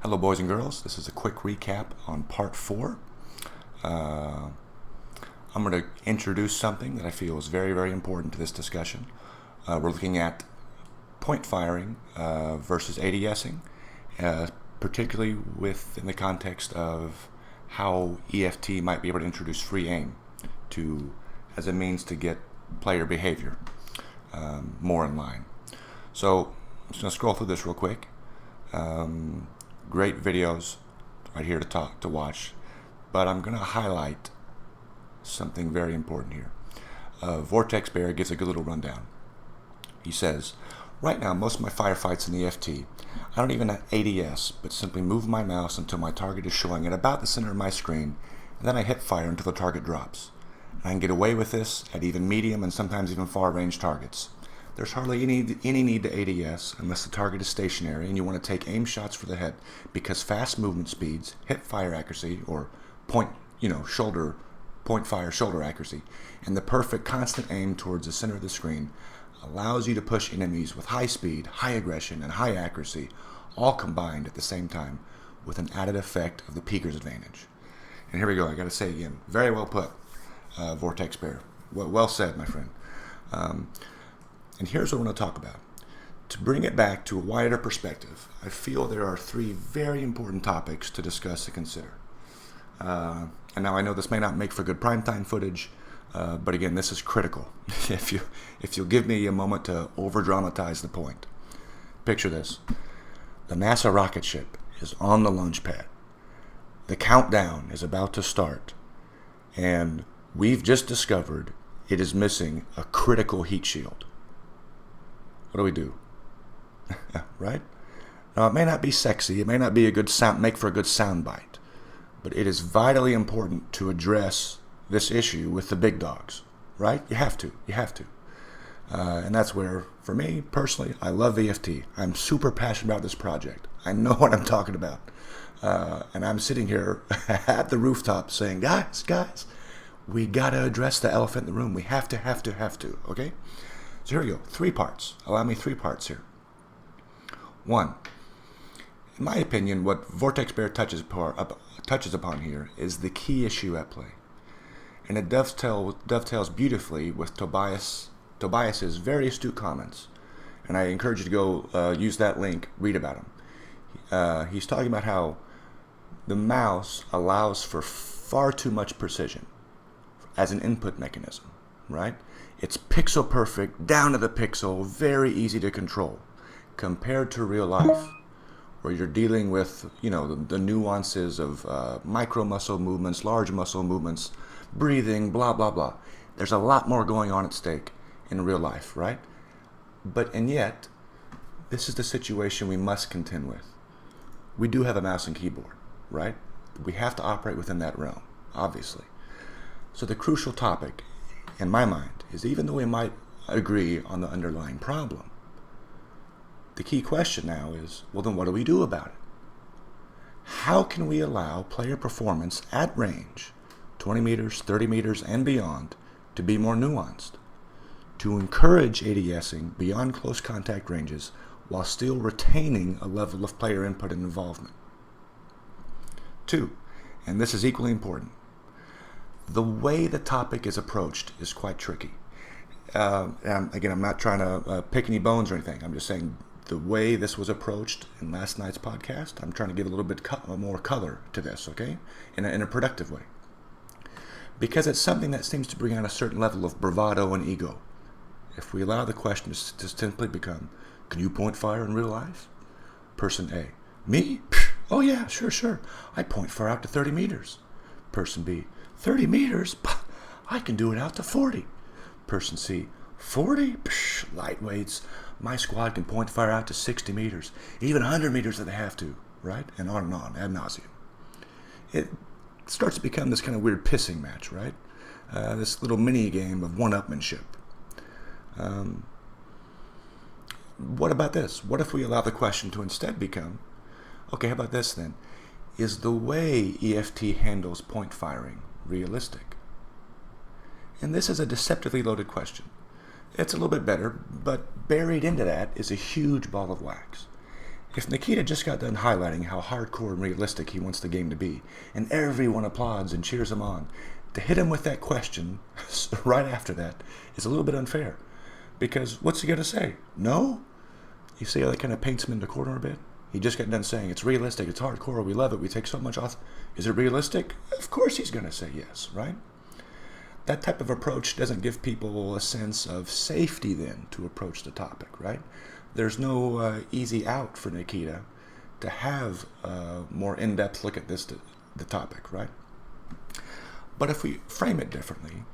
Hello boys and girls, this is a quick recap on part 4. I'm going to introduce something that I feel is very, very important to this discussion. We're looking at point firing versus ADSing, particularly within the context of how EFT might be able to introduce free aim as a means to get player behavior more in line. So I'm just going to scroll through this real quick. Great videos right here to watch, but I'm going to highlight something very important here. Vortex Bear gives a good little rundown. He says, right now most of my firefights in EFT, I don't even ADS, but simply move my mouse until my target is showing at about the center of my screen, and then I hit fire until the target drops. And I can get away with this at even medium and sometimes even far range targets. There's hardly any need to ADS unless the target is stationary and you want to take aim shots for the head, because fast movement speeds, hip fire accuracy, or point fire shoulder accuracy, and the perfect constant aim towards the center of the screen allows you to push enemies with high speed, high aggression, and high accuracy, all combined at the same time with an added effect of the peeker's advantage. And here we go, I gotta say again, very well put, Vortex Bear. Well said, my friend. And here's what I want to talk about. To bring it back to a wider perspective, I feel there are 3 very important topics to discuss and consider. And now I know this may not make for good primetime footage, but again, this is critical. If you'll give me a moment to over-dramatize the point. Picture this. The NASA rocket ship is on the launch pad. The countdown is about to start. And we've just discovered it is missing a critical heat shield. What do we do? Right? Now, it may not be sexy, it may not be make for a good sound bite, but it is vitally important to address this issue with the big dogs, right? You have to. And that's where, for me, personally, I love EFT. I'm super passionate about this project. I know what I'm talking about. And I'm sitting here at the rooftop saying, guys, we gotta address the elephant in the room. We have to, okay? So here we go, 3 parts. Allow me 3 parts here. 1, in my opinion, what Vortex Bear touches upon here is the key issue at play. And it dovetails beautifully with Tobias's very astute comments. And I encourage you to go use that link, read about him. He's talking about how the mouse allows for far too much precision as an input mechanism, right? It's pixel perfect, down to the pixel, very easy to control, compared to real life, where you're dealing with, the nuances of micro muscle movements, large muscle movements, breathing, blah, blah, blah. There's a lot more going on at stake in real life, right? And yet, this is the situation we must contend with. We do have a mouse and keyboard, right? We have to operate within that realm, obviously. So the crucial topic, in my mind, is even though we might agree on the underlying problem, the key question now is, well, then what do we do about it? How can we allow player performance at range, 20 meters, 30 meters, and beyond, to be more nuanced, to encourage ADSing beyond close contact ranges while still retaining a level of player input and involvement? 2, and this is equally important, the way the topic is approached is quite tricky. And again, I'm not trying to pick any bones or anything. I'm just saying the way this was approached in last night's podcast, I'm trying to give a little bit more color to this, okay? In a productive way. Because it's something that seems to bring out a certain level of bravado and ego. If we allow the question to simply become, can you point fire in real life? Person A, me? Oh yeah, sure. I point fire out to 30 meters. Person B, 30 meters? I can do it out to 40. Person C, 40? Lightweights. My squad can point fire out to 60 meters, even 100 meters if they have to, right? And on, ad nauseum. It starts to become this kind of weird pissing match, right? This little mini game of one-upmanship. What about this? What if we allow the question to instead become, okay, how about this then? Is the way EFT handles point firing realistic? And this is a deceptively loaded question. It's a little bit better, but buried into that is a huge ball of wax. If Nikita just got done highlighting how hardcore and realistic he wants the game to be, and everyone applauds and cheers him on, to hit him with that question right after that is a little bit unfair. Because what's he going to say? No? You see how that kind of paints him in the corner a bit? He just got done saying, it's realistic, it's hardcore, we love it, we take so much off. Is it realistic? Of course he's going to say yes, right? That type of approach doesn't give people a sense of safety then to approach the topic, right? There's no easy out for Nikita to have a more in-depth look at the topic, right? But if we frame it differently,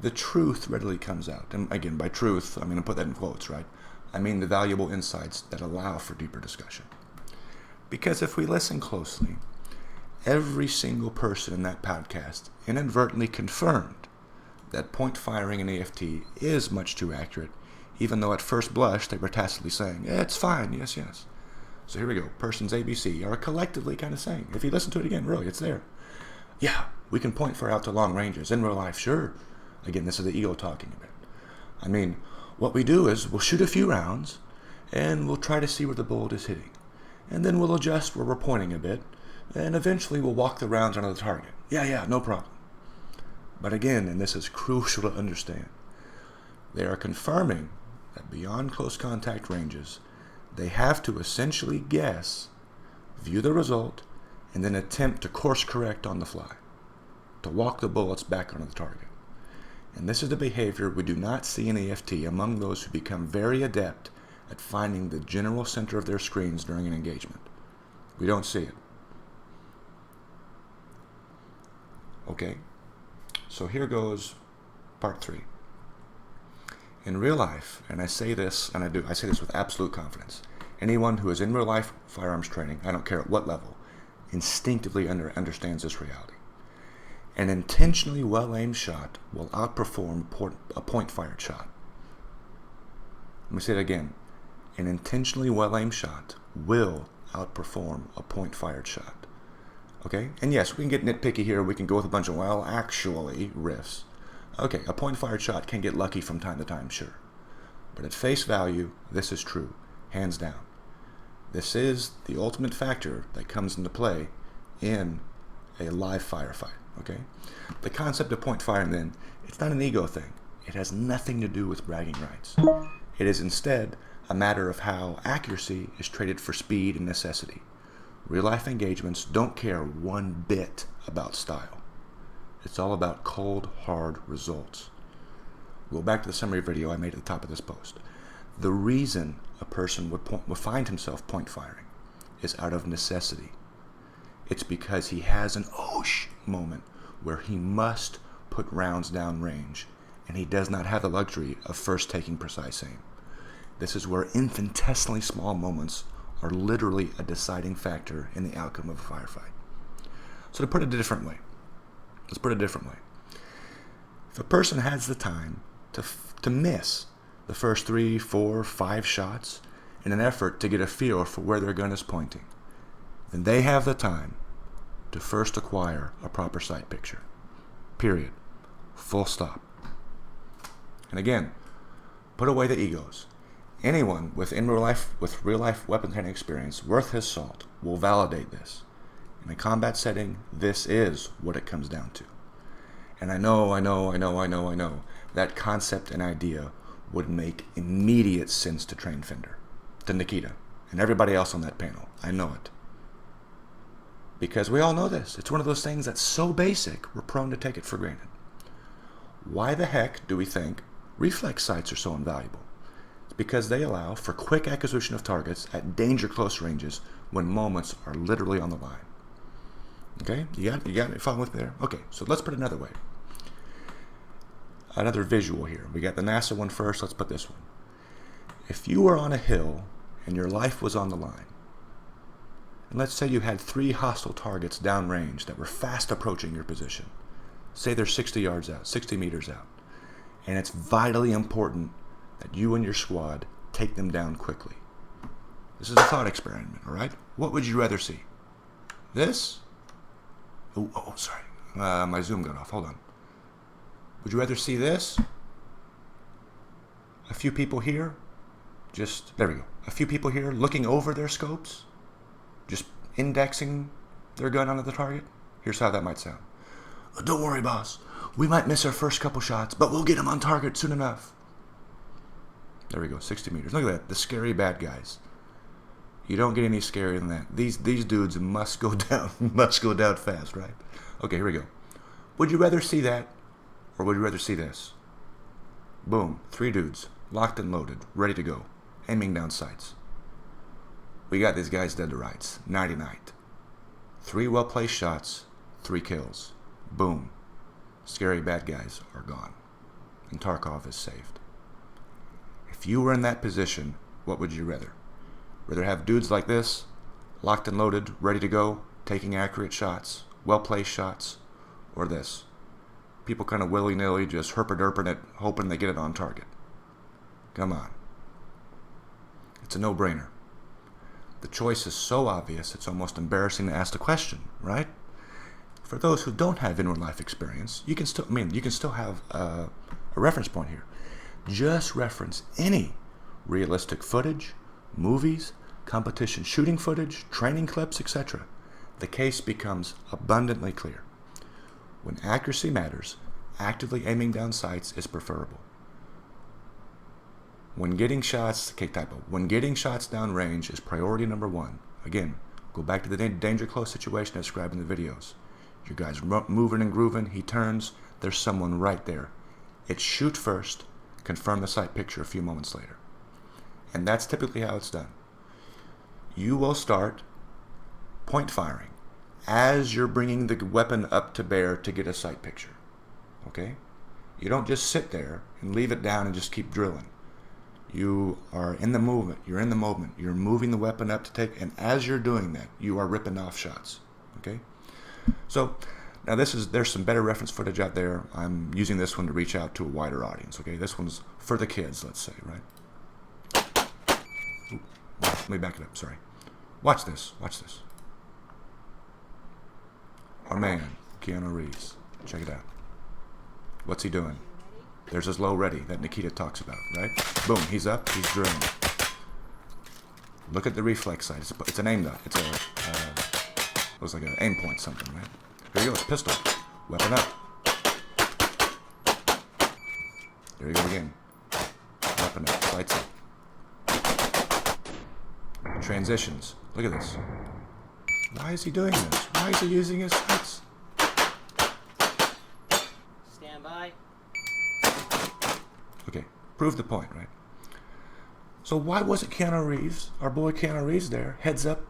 the truth readily comes out. And again, by truth, I'm going to put that in quotes, right? I mean the valuable insights that allow for deeper discussion. Because if we listen closely, every single person in that podcast inadvertently confirmed that point firing in AFT is much too accurate, even though at first blush they were tacitly saying, yeah, it's fine, yes, yes. So here we go. Persons ABC are collectively kind of saying, if you listen to it again, really, it's there. Yeah, we can point fire out to long ranges. In real life, sure. Again, this is the ego talking a bit. I mean, what we do is we'll shoot a few rounds, and we'll try to see where the bullet is hitting. And then we'll adjust where we're pointing a bit, and eventually we'll walk the rounds onto the target. Yeah, no problem. But again, and this is crucial to understand, they are confirming that beyond close contact ranges, they have to essentially guess, view the result, and then attempt to course correct on the fly, to walk the bullets back onto the target. And this is the behavior we do not see in AFT among those who become very adept at finding the general center of their screens during an engagement. We don't see it. Okay, so here goes part 3. In real life, and I say this with absolute confidence, anyone who is in real life firearms training, I don't care at what level, instinctively understands this reality. An intentionally well-aimed shot will outperform a point-fired shot. Let me say it again. An intentionally well-aimed shot will outperform a point-fired shot. Okay? And yes, we can get nitpicky here. We can go with a bunch of, well, actually, riffs. Okay, a point-fired shot can get lucky from time to time, sure. But at face value, this is true, hands down. This is the ultimate factor that comes into play in a live firefight. Okay? The concept of point firing, then, it's not an ego thing. It has nothing to do with bragging rights. It is instead a matter of how accuracy is traded for speed and necessity. Real-life engagements don't care one bit about style. It's all about cold, hard results. We'll go back to the summary video I made at the top of this post. The reason a person would find himself point firing is out of necessity. It's because he has an oh-sh moment where he must put rounds down range, and he does not have the luxury of first taking precise aim. This is where infinitesimally small moments are literally a deciding factor in the outcome of a firefight. So to put it a different way, if a person has the time to miss the first 3, 4, 5 shots in an effort to get a feel for where their gun is pointing, then they have the time to first acquire a proper sight picture. Period. Full stop. And again, put away the egos. Anyone with real life weapon training experience worth his salt will validate this. In a combat setting, this is what it comes down to. And I know that concept and idea would make immediate sense to Train Fender, to Nikita, and everybody else on that panel. I know it. Because we all know this. It's one of those things that's so basic, we're prone to take it for granted. Why the heck do we think reflex sights are so invaluable? It's because they allow for quick acquisition of targets at danger close ranges when moments are literally on the line. Okay? You got it? Follow with me there? Okay, so let's put it another way. Another visual here. We got the NASA one first. Let's put this one. If you were on a hill and your life was on the line, and let's say you had 3 hostile targets downrange that were fast approaching your position. Say they're 60 yards out, 60 meters out. And it's vitally important that you and your squad take them down quickly. This is a thought experiment, all right? What would you rather see? This? Oh, sorry. My Zoom got off. Hold on. Would you rather see this? A few people here? There we go. a few people here looking over their scopes, just indexing their gun onto the target. Here's how that might sound. Don't worry, boss. We might miss our first couple shots, but we'll get them on target soon enough. There we go, 60 meters. Look at that, the scary bad guys. You don't get any scarier than that. These dudes must go down, must go down fast, right? Okay, here we go. Would you rather see that, or would you rather see this? Boom, 3 dudes, locked and loaded, ready to go, aiming down sights. We got these guys dead to rights, nighty-night. 3 well-placed shots, 3 kills. Boom. Scary bad guys are gone, and Tarkov is saved. If you were in that position, what would you rather? Rather have dudes like this, locked and loaded, ready to go, taking accurate shots, well-placed shots, or this? People kind of willy-nilly just herpa-derping it, hoping they get it on target. Come on. It's a no-brainer. The choice is so obvious, it's almost embarrassing to ask the question, right? For those who don't have in-real life experience, you can still have a reference point here. Just reference any realistic footage, movies, competition shooting footage, training clips, etc. The case becomes abundantly clear. When accuracy matters, actively aiming down sights is preferable. When getting shots, when getting shots down range is priority number 1. Again, go back to the danger close situation I described in the videos. Your guy's moving and grooving, he turns, there's someone right there. It's shoot first, confirm the sight picture a few moments later. And that's typically how it's done. You will start point firing as you're bringing the weapon up to bear to get a sight picture. Okay? You don't just sit there and leave it down and just keep drilling. You are in the movement. You're in the moment. You're moving the weapon up to take, and as you're doing that, you are ripping off shots. Okay? So now there's some better reference footage out there. I'm using this one to reach out to a wider audience. Okay? This one's for the kids, let's say, right? Ooh, let me back it up. Sorry. Watch this. Watch this. Our man, Keanu Reeves. Check it out. What's he doing? There's his low ready that Nikita talks about, right? Boom, he's up, he's drilling. Look at the reflex sight. It's an aim dot. It's it was like an aim point something, right? Here you go, it's pistol. Weapon up. There you go again. Weapon up, sights up. Transitions. Look at this. Why is he doing this? Why is he using his sights? Stand by. Okay, prove the point, right? So why wasn't Keanu Reeves, our boy Keanu Reeves there, heads up?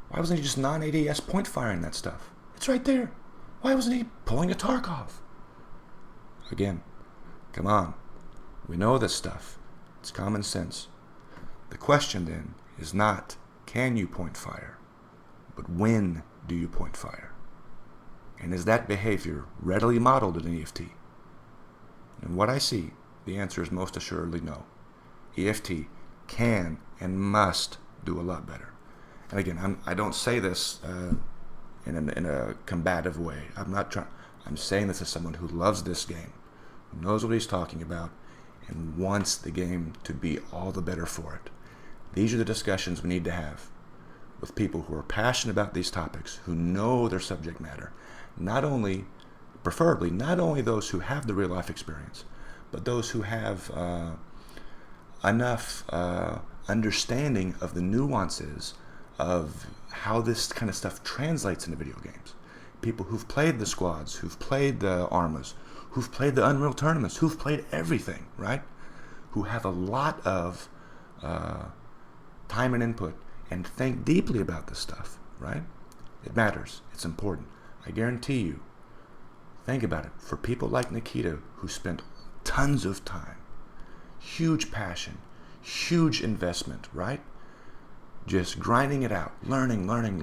Why wasn't he just non-ADS point firing that stuff? It's right there. Why wasn't he pulling a Tarkov? Again, come on. We know this stuff. It's common sense. The question then is not, can you point fire? But when do you point fire? And is that behavior readily modeled in EFT? And what I see, the answer is most assuredly no. EFT can and must do a lot better. And again, I don't say this in a combative way. I'm saying this as someone who loves this game, who knows what he's talking about, and wants the game to be all the better for it. These are the discussions we need to have with people who are passionate about these topics, who know their subject matter. Preferably, not only those who have the real life experience, but those who have enough understanding of the nuances of how this kind of stuff translates into video games. People who've played the squads, who've played the Armas, who've played the Unreal tournaments, who've played everything, right? Who have a lot of time and input and think deeply about this stuff, right? It matters. It's important. I guarantee you, think about it. For people like Nikita, who spent tons of time, huge passion, huge investment, right? Just grinding it out, learning, building,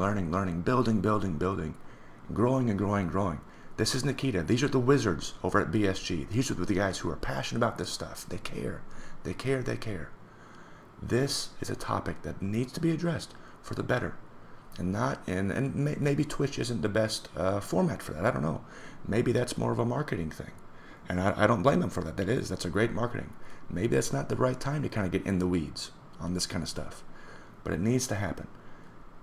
growing and growing. This is Nikita. These are the wizards over at BSG. These are the guys who are passionate about this stuff. They care. This is a topic that needs to be addressed for the better. Maybe Twitch isn't the best format for that. I don't know. Maybe that's more of a marketing thing. And I don't blame them for that. That's a great marketing. Maybe that's not the right time to kind of get in the weeds on this kind of stuff, but it needs to happen.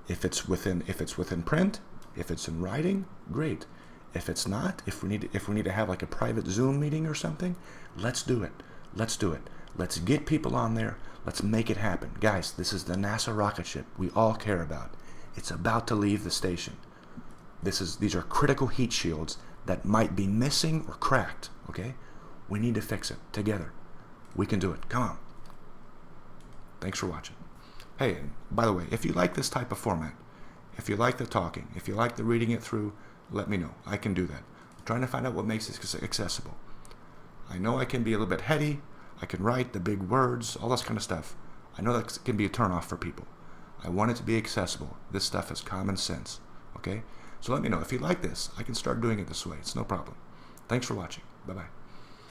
If it's within print, if it's in writing, great. If it's not, if we need to have like a private Zoom meeting or something, let's do it. Let's do it. Let's get people on there. Let's make it happen. Guys, this is the NASA rocket ship we all care about. It's about to leave the station. These are critical heat shields that might be missing or cracked, okay? We need to fix it together. We can do it. Come on. Thanks for watching. Hey, by the way, if you like this type of format, if you like the talking, if you like the reading it through, let me know. I can do that. I'm trying to find out what makes this accessible. I know I can be a little bit heady. I can write the big words, all this kind of stuff. I know that can be a turnoff for people. I want it to be accessible. This stuff is common sense, okay? So let me know. If you like this, I can start doing it this way. It's no problem. Thanks for watching. Bye-bye.